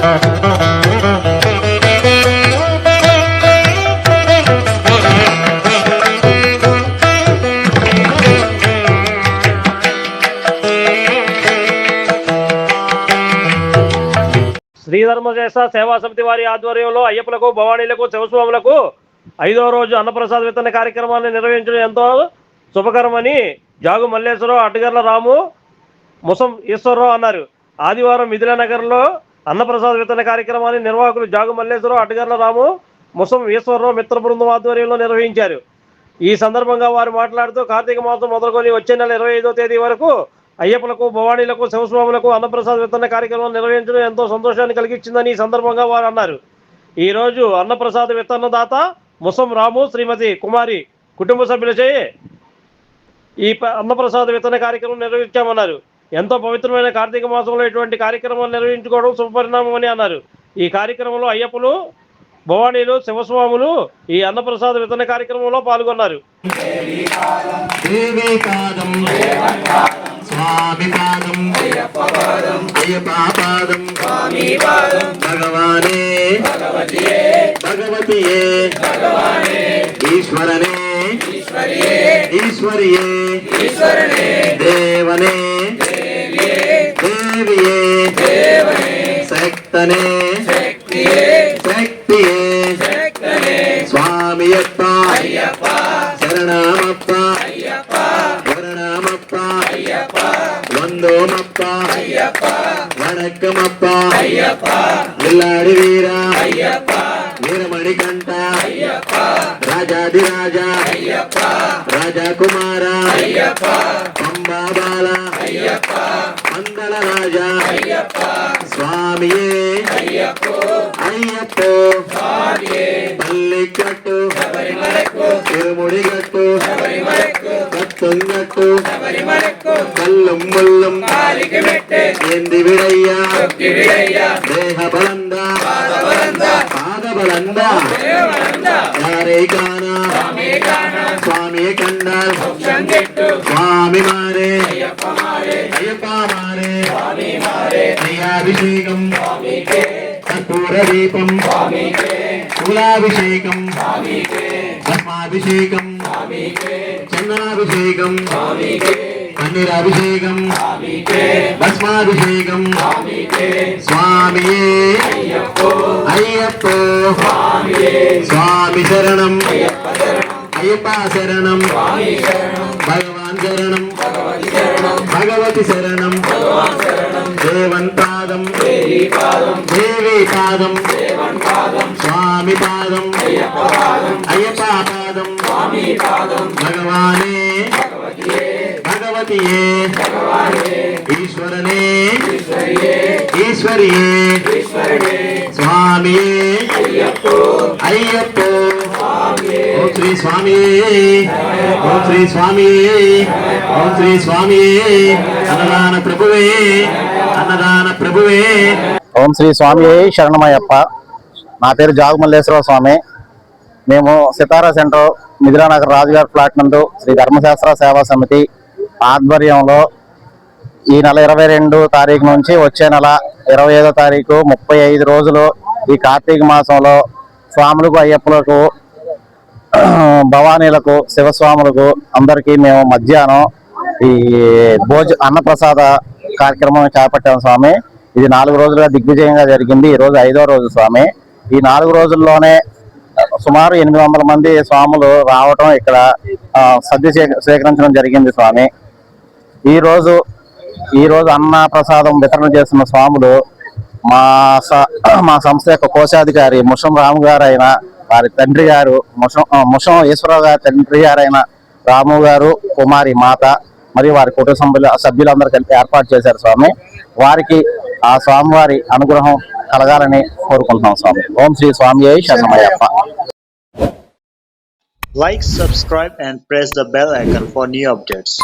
శ్రీధర్మశేష సేవా సమితి వారి ఆధ్వర్యంలో అయ్యప్పలకు, భవానీలకు, శివస్వాములకు 5వ రోజు అన్నప్రసాద వితరణ కార్యక్రమాన్ని నిర్వహించడం ఎంతో శుభకరమని జాగు మల్లేశ్వరరావు, అడ్డగర్ల రాము, ముసం ఈశ్వరరావు అన్నారు. ఆదివారం మిథిలానగర్లో అన్నప్రసాద వితరణ కార్యక్రమాన్ని నిర్వాహకులు జాగు మల్లేశ్వరరావు, అడ్డగర్ల రాము, ముసం ఈశ్వరరావు మిత్ర బృందం ఆధ్వర్యంలో నిర్వహించారు. ఈ సందర్భంగా వారు మాట్లాడుతూ కార్తీక మాసం మొదలుకొని వచ్చే నెల 25వ తేదీ వరకు అయ్యప్పలకు, భవానీలకు, శివస్వాములకు అన్నప్రసాద వితరణ కార్యక్రమం నిర్వహించడం ఎంతో సంతోషాన్ని కలిగించిందని ఈ సందర్భంగా వారు అన్నారు. ఈరోజు అన్నప్రసాద వితరణ దాత ముసం రాము, శ్రీమతి కుమారి కుటుంబ సభ్యులచే ఈ అన్నప్రసాద వితరణ కార్యక్రమం నిర్వహించామన్నారు. ఎంతో పవిత్రమైన కార్తీక మాసంలో ఇటువంటి కార్యక్రమాలు నిర్వహించుకోవడం శుభపరిణామం అని అన్నారు. ఈ కార్యక్రమంలో అయ్యప్పలు, భవానీలు, శివస్వాములు ఈ అన్నప్రసాద వితరణ కార్యక్రమంలో పాల్గొన్నారు. स्वामी पादम अय्यप्पा पादम स्वामी पादम भगवाने भगवतिये भगवतिये भगवाने ईश्वरने ईश्वरिये ईश्वरिये ईश्वरने देवने देविये देविये देवने शक्तने शक्तिये शक्तिये शक्तने स्वामियप्पा अय्यप्पा शरणमप्पा अय्यप्पा वरणमप्पा अय्यप्पा वंदोमप्पा अय्यप्पा वणक्कमप्पा अय्यप्पा विल्लाडि वीरा अय्यप्पा वीरमणिकंठ अय्यप्पा राजाधिराजा अय्यप्पा राजकुमार अय्यप्पा पंबा बाल अय्यप्पा मंगल राजा अय्यप्पा स्वामिये अय्यप्पो अय्यप्पो स्वामिये पल्लिकट्टु शबरिमलक्कु तिरुमुडिगट्टु शबरिमलक्कु कत्तुंगट्टु शबरिमलक्कु कल्लुम मुल्लुम कालिकि मेट्टे एंदि विडय्या चोक्कि विडय्या देह बलंद पाद बलंद पाद बलंद देह बलंद यारे गाना स्वामी गाना स्वामी कंडल मोक्षंगिट्टु स्वामी मारे अय्यप्पा मारे स्वामी मारे अभिषेकम स्वामी के कर्पूर दीपम स्वामी के फूलाभिषेकम स्वामी के भस्माभिषेकम स्वामी के चन्नाभिषेकम स्वामी के पन्नीराभिषेकम स्वामी के भस्माभिषेकम स्वामी के स्वामिये अय्यप्पो अय्यप्पो स्वामिये स्वामी शरणम अय्यप्पा शरणम स्वामी शरणम भगवान शरणम भगवती शरणम भगवती शरणम भगवान शरणम देवन पादम देवी पादम देवी पादम देवन पादम स्वामी पादम अय्यप्पा पादम स्वामी पादम भगवाने भगवतिये भगवतिये भगवाने ईश्वरने ईश्वरिये ईश्वरिये ईश्वरने स्वामिये अय्यप्पो अय्यप्पो स्वामिये ओम श्री स्वामिये ओम श्री स्वामिये ओम श्री स्वामिये अन्नदान प्रभुवे अन्नदान प्रभुवे ఓం శ్రీ స్వామి శరణమయ్యప్ప. నా పేరు జాగు మల్లేశ్వరరావు స్వామి. మేము సితారా సెంటర్ మిథిలానగర్ రాజుగారి ఫ్లాట్ నందు శ్రీ ధర్మశాస్త్ర సేవా సమితి ఆధ్వర్యంలో ఈ నెల 22 తారీఖు నుంచి వచ్చే నెల 25వ తారీఖు 35 రోజులు ఈ కార్తీక మాసంలో స్వాములకు, అయ్యప్పలకు, భవానీలకు, శివస్వాములకు అందరికీ మేము మధ్యాహ్నం ఈ అన్నప్రసాద కార్యక్రమం చేపట్టాము స్వామి. ఇది 4 రోజులుగా దిగ్విజయంగా జరిగింది. ఈ రోజు 5వ రోజు స్వామి. ఈ 4 రోజుల్లోనే సుమారు 800 మంది స్వాములు రావటం, ఇక్కడ సద్య స్వీకరించడం జరిగింది స్వామి. ఈ రోజు అన్న ప్రసాదం వితరణ చేస్తున్న స్వాములు మా సంస్థ యొక్క కోశాధికారి ముసం రాము గారు అయిన వారి తండ్రి గారు ముసం ఈశ్వరరావు గారి తండ్రి గారైన రాము గారు, కుమారి మాత మరియు వారి కుటుంబ సభ్యులందరూ కలిపి ఏర్పాటు చేశారు స్వామి. వారికి ఆ స్వామివారి అనుగ్రహం కలగాలని కోరుకుంటున్నాం స్వామి. ఓం శ్రీ స్వామి శరణమయ్యప్ప. Like, subscribe and press the bell icon for new updates.